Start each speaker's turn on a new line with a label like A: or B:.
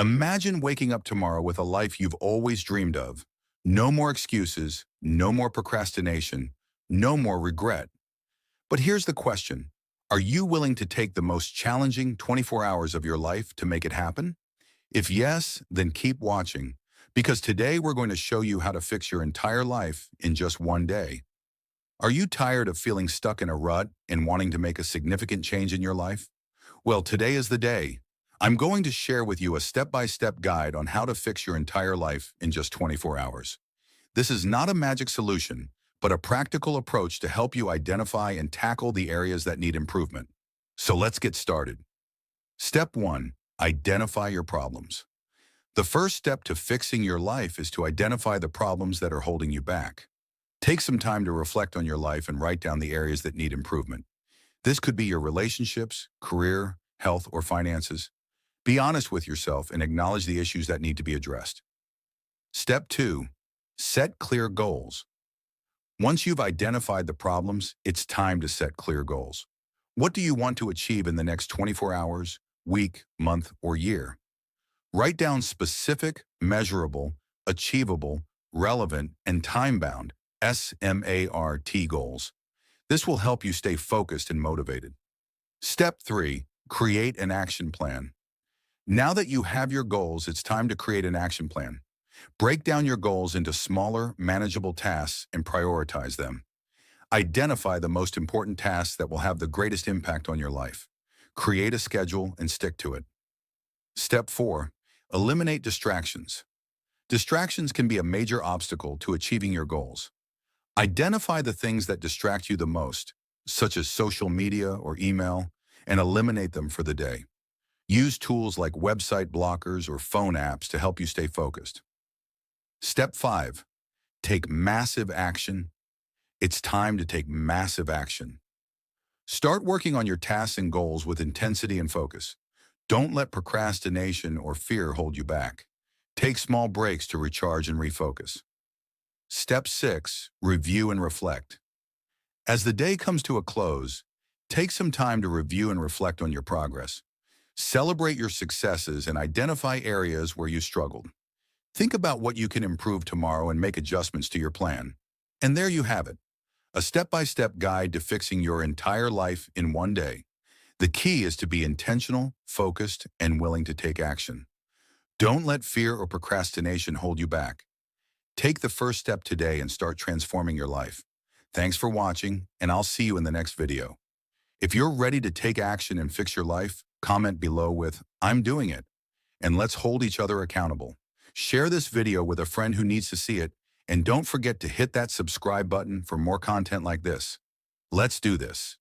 A: Imagine waking up tomorrow with a life you've always dreamed of. No more excuses, no more procrastination, no more regret. But here's the question. Are you willing to take the most challenging 24 hours of your life to make it happen? If yes, then keep watching, because today we're going to show you how to fix your entire life in just one day. Are you tired of feeling stuck in a rut and wanting to make a significant change in your life? Well, today is the day. I'm going to share with you a step-by-step guide on how to fix your entire life in just 24 hours. This is not a magic solution, but a practical approach to help you identify and tackle the areas that need improvement. So let's get started. Step 1. Identify your problems. The first step to fixing your life is to identify the problems that are holding you back. Take some time to reflect on your life and write down the areas that need improvement. This could be your relationships, career, health, or finances. Be honest with yourself and acknowledge the issues that need to be addressed. Step 2. Set clear goals. Once you've identified the problems, it's time to set clear goals. What do you want to achieve in the next 24 hours, week, month, or year? Write down specific, measurable, achievable, relevant, and time-bound SMART goals. This will help you stay focused and motivated. Step 3. Create an action plan. Now that you have your goals, it's time to create an action plan. Break down your goals into smaller, manageable tasks and prioritize them. Identify the most important tasks that will have the greatest impact on your life. Create a schedule and stick to it. Step 4. Eliminate distractions. Distractions can be a major obstacle to achieving your goals. Identify the things that distract you the most, such as social media or email, and eliminate them for the day. Use tools like website blockers or phone apps to help you stay focused. Step 5. Take massive action. It's time to take massive action. Start working on your tasks and goals with intensity and focus. Don't let procrastination or fear hold you back. Take small breaks to recharge and refocus. Step 6. Review and reflect. As the day comes to a close, take some time to review and reflect on your progress. Celebrate your successes and identify areas where you struggled. Think about what you can improve tomorrow and make adjustments to your plan. And there you have it, a step-by-step guide to fixing your entire life in one day. The key is to be intentional, focused, and willing to take action. Don't let fear or procrastination hold you back. Take the first step today and start transforming your life. Thanks for watching, and I'll see you in the next video. If you're ready to take action and fix your life, comment below with, "I'm doing it," and let's hold each other accountable. Share this video with a friend who needs to see it, and don't forget to hit that subscribe button for more content like this. Let's do this.